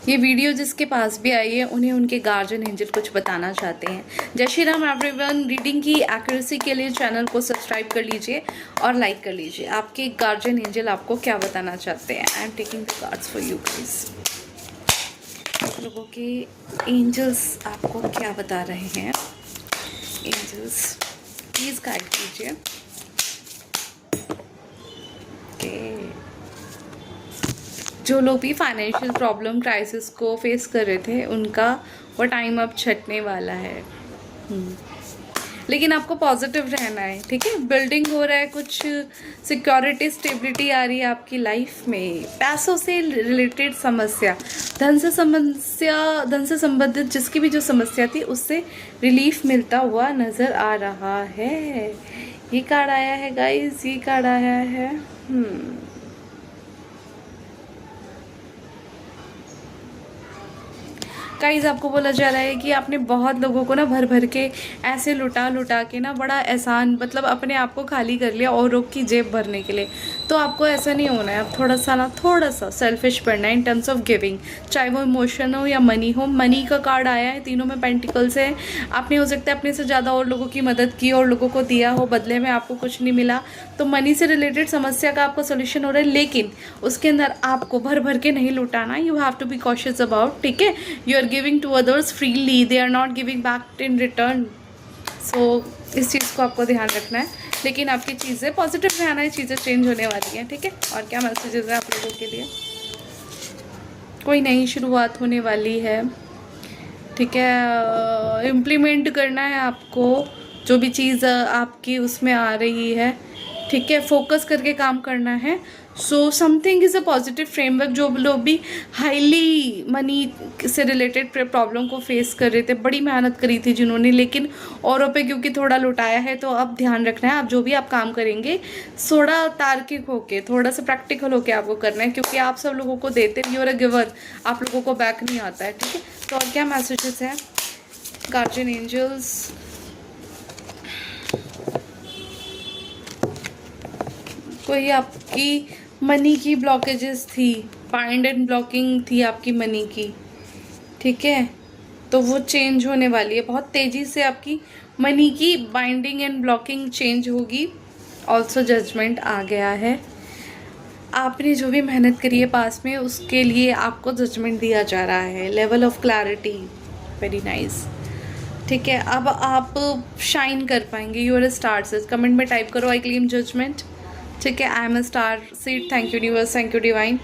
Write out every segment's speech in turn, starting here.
ये वीडियो जिसके पास भी आई है उन्हें उनके गार्जियन एंजल कुछ बताना चाहते हैं। जय श्री राम एवरीवन। रीडिंग की एक्यूरेसी के लिए चैनल को सब्सक्राइब कर लीजिए और लाइक कर लीजिए। आपके गार्जियन एंजल आपको क्या बताना चाहते हैं? I am taking the cards for you guys. आप लोगों के एंजल्स आपको क्या बता रहे हैं? एंजल्स प्लीज गाइड कीजिए। जो लोग भी फाइनेंशियल प्रॉब्लम क्राइसिस को फेस कर रहे थे उनका वो टाइम अब छटने वाला है। लेकिन आपको पॉजिटिव रहना है, ठीक है। बिल्डिंग हो रहा है, कुछ सिक्योरिटी स्टेबिलिटी आ रही है आपकी लाइफ में। पैसों से रिलेटेड समस्या, धन से संबंधित जिसकी भी जो समस्या थी उससे रिलीफ मिलता हुआ नज़र आ रहा है। ये कार्ड आया है गाइस, ये कार्ड आया है। गाइस आपको बोला जा रहा है कि आपने बहुत लोगों को ना भर भर के ऐसे लुटा के ना बड़ा एहसान, मतलब अपने आप को खाली कर लिया औरों की जेब भरने के लिए। तो आपको ऐसा नहीं होना है। आप थोड़ा सा सेल्फिश बनना है इन टर्म्स ऑफ गिविंग, चाहे वो इमोशन हो या मनी हो। मनी का कार्ड आया है, तीनों में पेंटिकल्स है। आपने हो सकता है अपने से ज़्यादा और लोगों की मदद की और लोगों को दिया हो, बदले में आपको कुछ नहीं मिला। तो मनी से रिलेटेड समस्या का आपका सोल्यूशन हो रहा है, लेकिन उसके अंदर आपको भर भर के नहीं लुटाना। You have to be cautious about, ठीक है। You are giving to others freely, they are not giving back in return. So इस चीज़ को आपको ध्यान रखना है, लेकिन आपकी चीज़ें पॉजिटिव रहना है, चीज़ें चेंज होने वाली हैं, ठीक है। और क्या मैसेजेस है आप लोगों के लिए? कोई नई शुरुआत होने वाली है, ठीक है। इम्प्लीमेंट करना है आपको जो भी चीज़ आपकी उसमें आ रही है, ठीक है। फोकस करके काम करना है। So something is a positive framework. जो लोग भी हाईली मनी से रिलेटेड प्रॉब्लम को फेस कर रहे थे, बड़ी मेहनत करी थी जिन्होंने, लेकिन औरों पे क्योंकि थोड़ा लुटाया है, तो अब ध्यान रखना है। आप जो भी आप काम करेंगे थोड़ा तार्किक होके, थोड़ा सा प्रैक्टिकल होके आपको करना है, क्योंकि आप सब लोगों को देते, यू आर अ गिवर, आप लोगों को बैक नहीं आता है, ठीक है। तो और क्या मैसेजेस हैं गार्जियन एंजल्स? कोई आपकी मनी की ब्लॉकेजेस थी, बाइंड एंड ब्लॉकिंग थी आपकी मनी की, ठीक है। तो वो चेंज होने वाली है बहुत तेज़ी से। आपकी मनी की बाइंडिंग एंड ब्लॉकिंग चेंज होगी। ऑल्सो जजमेंट आ गया है। आपने जो भी मेहनत करी है पास में, उसके लिए आपको जजमेंट दिया जा रहा है। Level of clarity, very nice, ठीक है। अब आप शाइन कर पाएंगे। You are a star seed. Comment में टाइप करो आई क्लेम जजमेंट, ठीक है। I am a star seed. Thank you universe, thank you divine.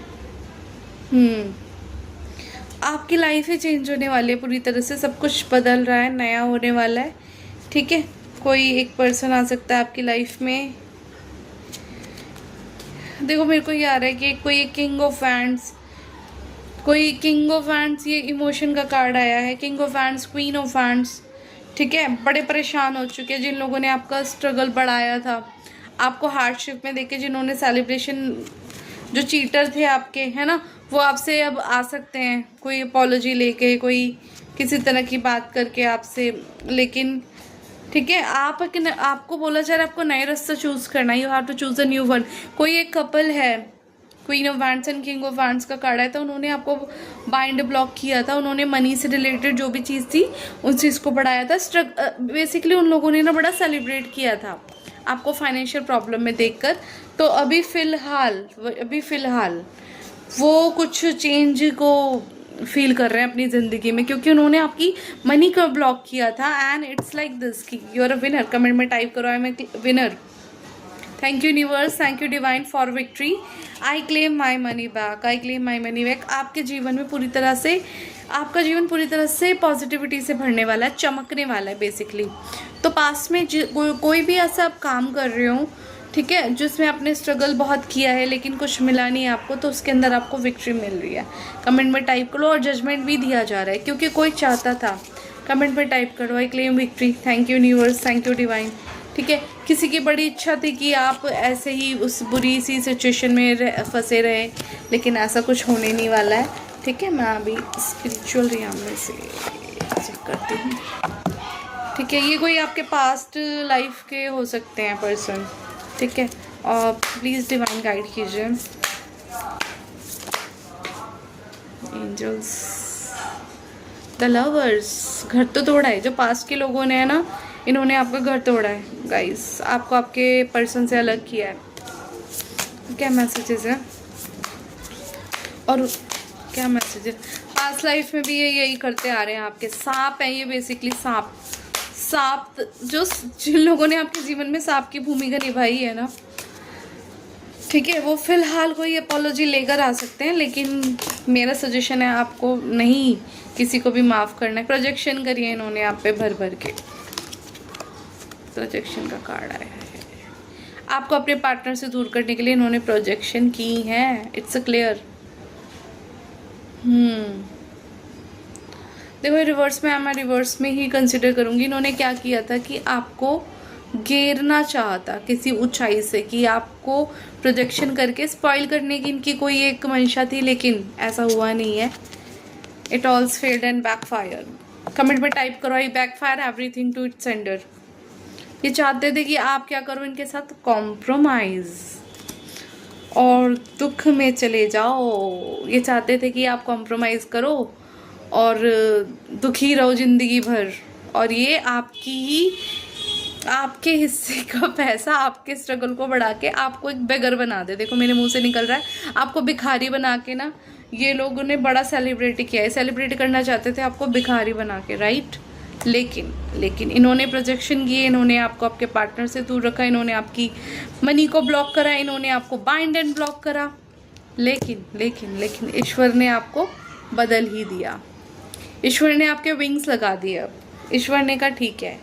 आपकी लाइफ ही चेंज होने वाली है पूरी तरह से। सब कुछ बदल रहा है, नया होने वाला है, ठीक है। कोई एक पर्सन आ सकता है आपकी लाइफ में। देखो मेरे को ये आ रहा है कि कोई किंग ऑफ वैंड्स, कोई किंग ऑफ वैंड्स, ये इमोशन का कार्ड आया है। King of wands, queen of wands, ठीक है। बड़े परेशान हो चुके हैं जिन लोगों ने आपका स्ट्रगल बढ़ाया था, आपको हार्डशिप में देखे, जिन्होंने सेलिब्रेशन, जो चीटर थे आपके, है ना, वो आपसे अब आ सकते हैं कोई अपॉलॉजी लेके, कोई किसी तरह की बात करके आपसे। लेकिन ठीक है, आपको बोला जा रहा है आपको नए रास्ता चूज़ करना है। You have to choose a new one. कोई एक कपल है, queen of wands and king of wands का कार्ड है, तो उन्होंने आपको बाइंड ब्लॉक किया था। उन्होंने मनी से रिलेटेड जो भी चीज़ थी उस चीज़ को बढ़ाया था। बेसिकली उन लोगों ने ना बड़ा सेलिब्रेट किया था आपको फाइनेंशियल प्रॉब्लम में देखकर। तो अभी फ़िलहाल वो कुछ चेंज को फील कर रहे हैं अपनी ज़िंदगी में, क्योंकि उन्होंने आपकी मनी को ब्लॉक किया था। एंड इट्स लाइक दिस कि you are a winner. Comment में टाइप करो I am a winner. Thank you universe, thank you divine for victory. I claim my money back, I claim my money back. आपके जीवन में पूरी तरह से, आपका जीवन पूरी तरह से पॉजिटिविटी से भरने वाला है, चमकने वाला है बेसिकली। तो पास में कोई भी ऐसा आप काम कर रहे हो, ठीक है, जिसमें आपने स्ट्रगल बहुत किया है लेकिन कुछ मिला नहीं आपको, तो उसके अंदर आपको विक्ट्री मिल रही है। कमेंट में टाइप करो। और जजमेंट भी दिया जा रहा है क्योंकि कोई चाहता था। कमेंट में टाइप करो I claim victory. Thank you universe, thank you divine, ठीक है। किसी की बड़ी इच्छा थी कि आप ऐसे ही उस बुरी सी सिचुएशन में फंसे रहे, लेकिन ऐसा कुछ होने नहीं वाला है, ठीक है। मैं अभी स्पिरिचुअल रियाम में से चेक करती हूँ, ठीक है। ये कोई आपके पास्ट लाइफ के हो सकते हैं पर्सन, ठीक है। और प्लीज़ डिवाइन गाइड कीजिए। एंजल्स, द लवर्स, घर तो तोड़ा है। जो पास्ट के लोगों ने है ना, इन्होंने आपका घर तोड़ा है गाइस, आपको आपके पर्सन से अलग किया है। क्या मैसेजेस है और क्या मैसेज है? पास्ट लाइफ में भी ये यही करते आ रहे हैं आपके। सांप है ये बेसिकली, सांप। सांप जो जिन लोगों ने आपके जीवन में सांप की भूमिका निभाई है ना, ठीक है, वो फिलहाल कोई अपोलॉजी लेकर आ सकते हैं, लेकिन मेरा सजेशन है आपको नहीं किसी को भी माफ़ करना है। प्रोजेक्शन करिए इन्होंने आप पे भर भर के। प्रोजेक्शन का कार्ड आया है, आपको अपने पार्टनर से दूर करने के लिए इन्होंने प्रोजेक्शन की है। It's a clear. देखो रिवर्स में, मैं रिवर्स में ही कंसिडर करूँगी। इन्होंने क्या किया था कि आपको गिरना चाहता किसी ऊंचाई से, कि आपको प्रोजेक्शन करके स्पॉइल करने की इनकी कोई एक मंशा थी, लेकिन ऐसा हुआ नहीं है। It all failed and backfire. Comment में टाइप करो, I backfire everything to its sender. ये चाहते थे कि आप क्या करो इनके साथ, कॉम्प्रोमाइज और दुख में चले जाओ। ये चाहते थे कि आप कॉम्प्रोमाइज करो और दुखी रहो जिंदगी भर, और ये आपके हिस्से का पैसा, आपके स्ट्रगल को बढ़ा के आपको एक बेगर बना दे। देखो मेरे मुंह से निकल रहा है, आपको भिखारी बना के ना ये लोगों ने बड़ा सेलिब्रेट किया है। सेलिब्रेट करना चाहते थे आपको भिखारी बना के, राइट। लेकिन इन्होंने प्रोजेक्शन किए, इन्होंने आपको आपके पार्टनर से दूर रखा, इन्होंने आपकी मनी को ब्लॉक करा, इन्होंने आपको बाइंड एंड ब्लॉक करा, लेकिन ईश्वर ने आपको बदल ही दिया। ईश्वर ने आपके विंग्स लगा दिए। अब ईश्वर ने कहा ठीक है,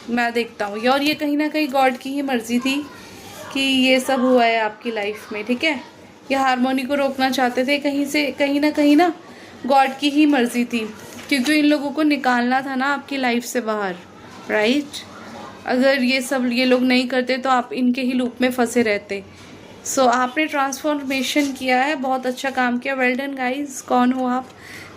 मैं देखता हूँ। और ये कहीं ना कहीं गॉड की ही मर्जी थी कि ये सब हुआ है आपकी लाइफ में, ठीक है। ये हार्मोनी को रोकना चाहते थे कहीं ना गॉड की ही मर्जी थी, क्योंकि इन लोगों को निकालना था ना आपकी लाइफ से बाहर, राइट। अगर ये लोग नहीं करते तो आप इनके ही लूप में फंसे रहते। सो आपने ट्रांसफॉर्मेशन किया है, बहुत अच्छा काम किया, वेल डन गाइज। कौन हो आप?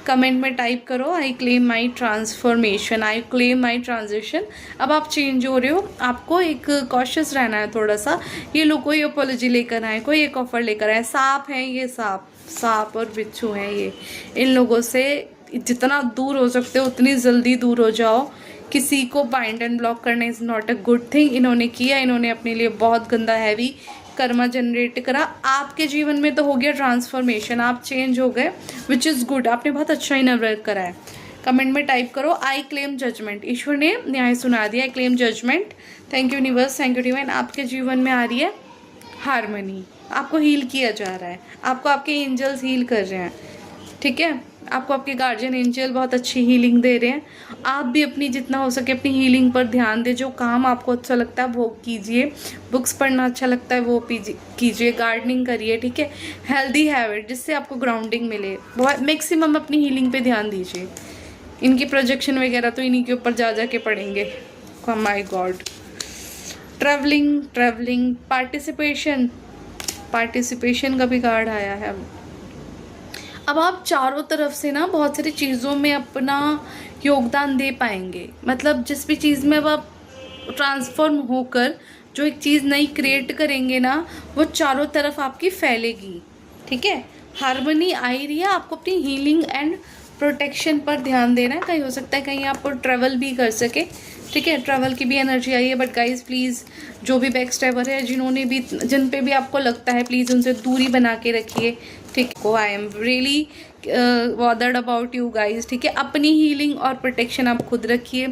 कमेंट में टाइप करो, I claim my transformation, I claim my transition. अब आप चेंज हो रहे हो, आपको एक कॉशियस रहना है थोड़ा सा। ये लोग कोई अपोलॉजी लेकर आए, कोई एक ऑफर लेकर आए। सांप हैं ये, सांप और बिच्छू हैं ये। इन लोगों से जितना दूर हो सकते हो उतनी जल्दी दूर हो जाओ। किसी को बाइंड एंड ब्लॉक करना is not a good thing. इन्होंने किया, इन्होंने अपने लिए बहुत गंदा हैवी कर्मा जनरेट करा। आपके जीवन में तो हो गया ट्रांसफॉर्मेशन, आप चेंज हो गए, विच इज़ गुड। आपने बहुत अच्छा इनर वर्क करा है। कमेंट में टाइप करो, आई क्लेम जजमेंट। ईश्वर ने न्याय सुना दिया, I claim judgement. Thank you universe, thank you divine. आपके जीवन में आ रही है हारमोनी, आपको हील किया जा रहा है, आपको आपके एंजल्स हील कर रहे हैं, ठीक है। आपको आपके गार्जियन एंजल बहुत अच्छी हीलिंग दे रहे हैं। आप भी अपनी जितना हो सके अपनी हीलिंग पर ध्यान दें। जो काम आपको अच्छा लगता है वो कीजिए। बुक्स पढ़ना अच्छा लगता है वो कीजिए। गार्डनिंग करिए, ठीक है। हेल्दी हैबिट जिससे आपको ग्राउंडिंग मिले। बहुत मैक्सिमम अपनी हीलिंग पे ध्यान दीजिए। इनकी प्रोजेक्शन वगैरह तो इन्हीं के ऊपर जा के पड़ेंगे। My God. ट्रैवलिंग पार्टिसिपेशन का भी कार्ड आया है। अब आप चारों तरफ से ना बहुत सारी चीज़ों में अपना योगदान दे पाएंगे। मतलब जिस भी चीज़ में अब आप ट्रांसफॉर्म होकर जो एक चीज़ नई क्रिएट करेंगे ना, वो चारों तरफ आपकी फैलेगी, ठीक है। हार्मनी आई रही है, आपको अपनी हीलिंग एंड प्रोटेक्शन पर ध्यान देना है। कहीं हो सकता है कहीं आप ट्रैवल भी कर सके, ठीक है। ट्रैवल की भी एनर्जी आई है। बट गाइज प्लीज़ जो भी बैक स्टेपर है, जिन पे भी आपको लगता है, प्लीज़ उनसे दूरी बना के रखिए, ठीक है। I am really bothered about you guys, ठीक है। अपनी हीलिंग और प्रोटेक्शन आप खुद रखिए।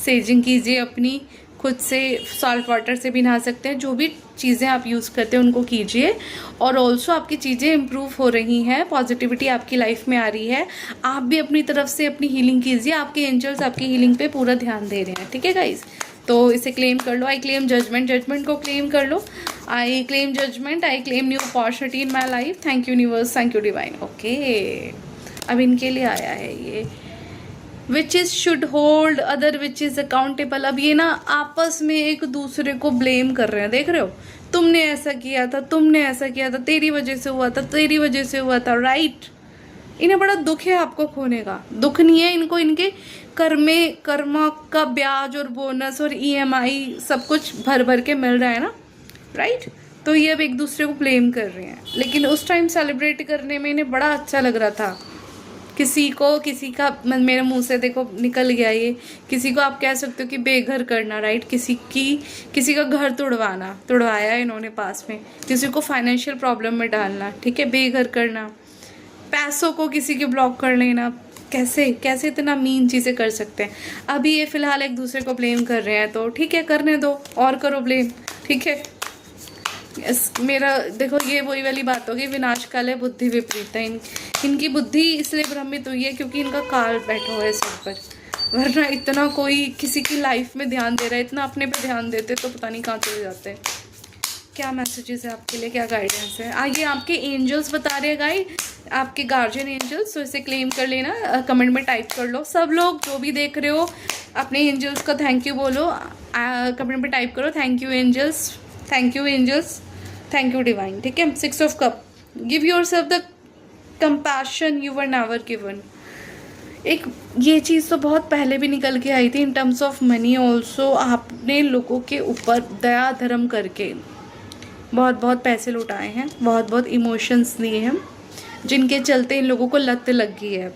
सेजिंग कीजिए अपनी खुद से, सॉल्ट वाटर से भी नहा सकते हैं। जो भी चीज़ें आप यूज़ करते हैं उनको कीजिए। और ऑल्सो आपकी चीज़ें इम्प्रूव हो रही हैं, पॉजिटिविटी आपकी लाइफ में आ रही है। आप भी अपनी तरफ से अपनी हीलिंग कीजिए। आपके एंजल्स आपकी हीलिंग पे पूरा ध्यान दे रहे हैं, ठीक है गाइज। तो इसे क्लेम कर लो, आई क्लेम जजमेंट को क्लेम कर लो। I claim judgement, I claim new opportunity in my life. Thank you universe, thank you divine. Okay, अब इनके लिए आया है ये witches should hold other witches accountable. अब ये ना आपस में एक दूसरे को ब्लेम कर रहे हैं, देख रहे हो। तुमने ऐसा किया था, तुमने ऐसा किया था, तेरी वजह से हुआ था, तेरी वजह से हुआ था, राइट। इन्हें बड़ा दुख है आपको खोने का। दुख नहीं है इनको, इनके कर्मा का ब्याज और बोनस और EMI सब कुछ भर भर के मिल रहा है ना, राइट। तो ये अब एक दूसरे को ब्लेम कर रहे हैं, लेकिन उस टाइम सेलिब्रेट करने में इन्हें बड़ा अच्छा लग रहा था। किसी का मेरे मुंह से देखो निकल गया ये, किसी को आप कह सकते हो कि बेघर करना, राइट, किसी का घर तुड़वाया इन्होंने पास में, किसी को फाइनेंशियल प्रॉब्लम में डालना, ठीक है, बेघर करना, पैसों को किसी के ब्लॉक कर लेना। कैसे कैसे इतना मीन चीज़ें कर सकते हैं। अभी ये फिलहाल एक दूसरे को ब्लेम कर रहे हैं, तो ठीक है, करने दो और करो ब्लेम, ठीक है। मेरा देखो ये वही वाली बात होगी, विनाश काल है बुद्धि विपरीत है। इनकी बुद्धि इसलिए भ्रमित हुई है क्योंकि इनका काल बैठा हुआ है सिर पर, वरना इतना कोई किसी की लाइफ में ध्यान दे रहा है, इतना अपने पे ध्यान देते तो पता नहीं कहाँ चले जाते हैं। क्या मैसेजेस है आपके लिए, क्या गाइडेंस है आगे आपके एंजल्स बता रहे हैं गाइड, आपके गार्जियन एंजल्स। तो इसे क्लेम कर लेना, कमेंट में टाइप कर लो। सब लोग जो भी देख रहे हो अपने एंजल्स का थैंक यू बोलो, कमेंट में टाइप करो thank you angels, thank you angels, thank you divine, ठीक है। 6 of cup, give yourself the compassion you were never given. एक ये चीज़ तो बहुत पहले भी निकल के आई थी in terms of money also. आपने लोगों के ऊपर दया धर्म करके बहुत बहुत पैसे लुटाए हैं, बहुत बहुत इमोशंस दिए हैं, जिनके चलते इन लोगों को लत लग गई है,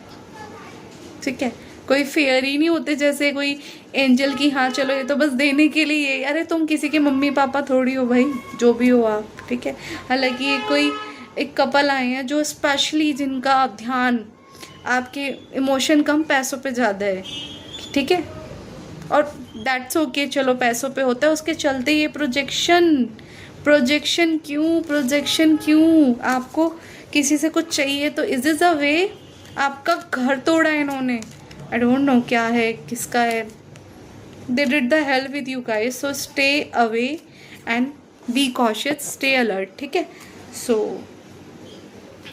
ठीक है। कोई फेयर ही नहीं होते जैसे कोई एंजल की, हाँ चलो ये तो बस देने के लिए, अरे तुम किसी के मम्मी पापा थोड़ी हो भाई, जो भी हो आप, ठीक है। हालांकि ये कोई एक कपल आए हैं जो स्पेशली जिनका ध्यान आपके इमोशन कम पैसों पे ज़्यादा है, ठीक है, और दैट्स ओके, चलो पैसों पे होता है, उसके चलते ये प्रोजेक्शन क्यों आपको किसी से कुछ चाहिए तो इज इज़ अ वे, आपका घर तोड़ा है इन्होंने, आई डोंट नो क्या है किसका है। They did the help with you guys, so stay away and be cautious, stay alert, ठीक है। सो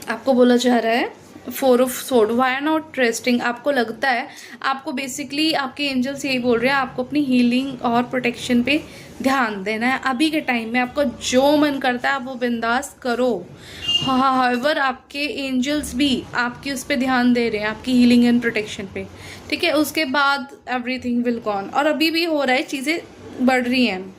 आपको बोला जा रहा है 4 of sword, why are not trusting. आपको लगता है, आपको बेसिकली आपके एंजल्स यही बोल रहे हैं, आपको अपनी हीलिंग और प्रोटेक्शन पे ध्यान देना है। अभी के टाइम में आपको जो मन करता है आप वो बिंदास करो। हाउएवर आपके एंजल्स भी आपकी उस पर ध्यान दे रहे हैं, आपकी हीलिंग एंड प्रोटेक्शन पे, ठीक है। उसके बाद एवरीथिंग विल गॉन, और अभी भी हो रहा है, चीज़ें बढ़ रही हैं,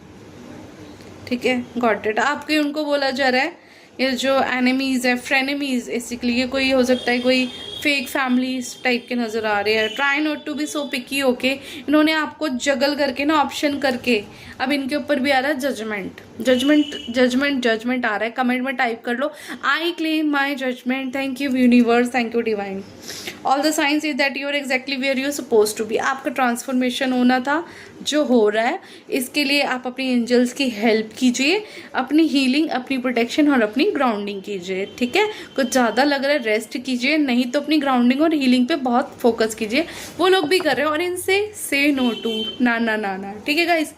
ठीक है। Got it. आपके उनको बोला जा रहा है ये जो एनिमीज़ है, फ्रेनेमीज़, बेसिकली ये कोई हो सकता है, कोई फेक फैमिलीज टाइप के नज़र आ रहे हैं। Try not to be so picky, okay. इन्होंने आपको जगल करके ना, ऑप्शन करके, अब इनके ऊपर भी आ रहा है जजमेंट आ रहा है। कमेंट में टाइप कर लो I claim my judgement, thank you universe, thank you divine, all the science is that you are exactly where you suppose to be. आपका ट्रांसफॉर्मेशन होना था, जो हो रहा है, इसके लिए आप अपनी एंजल्स की हेल्प कीजिए, अपनी हीलिंग, अपनी प्रोटेक्शन और अपनी ग्राउंडिंग कीजिए, ठीक है। कुछ ज़्यादा लग रहा है रेस्ट कीजिए, नहीं तो अपनी ग्राउंडिंग और हीलिंग पे बहुत फोकस कीजिए। वो लोग भी कर रहे हैं, और इनसे से नो टू, ना, ठीक है गाइस।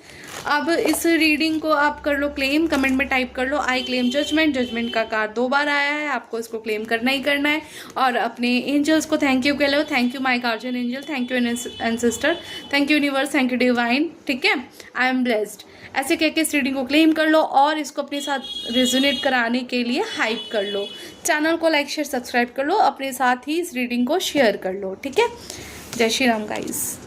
अब इस रीडिंग को आप कर लो क्लेम, कमेंट में टाइप कर लो आई क्लेम जजमेंट का कार्ड 2 बार आया है, आपको इसको क्लेम करना ही करना है। और अपने एंजल्स को थैंक यू कह लो, thank you my guardian angel, thank you ancestor, thank you universe, thank you divine, ठीक है। आई एम ब्लेस्ड, ऐसे कह के इस रीडिंग को क्लेम कर लो और इसको अपने साथ रेजोनेट कराने के लिए हाइप कर लो। चैनल को लाइक शेयर सब्सक्राइब कर लो, अपने साथ ही इस रीडिंग को शेयर कर लो, ठीक है। जय श्री राम गाइस।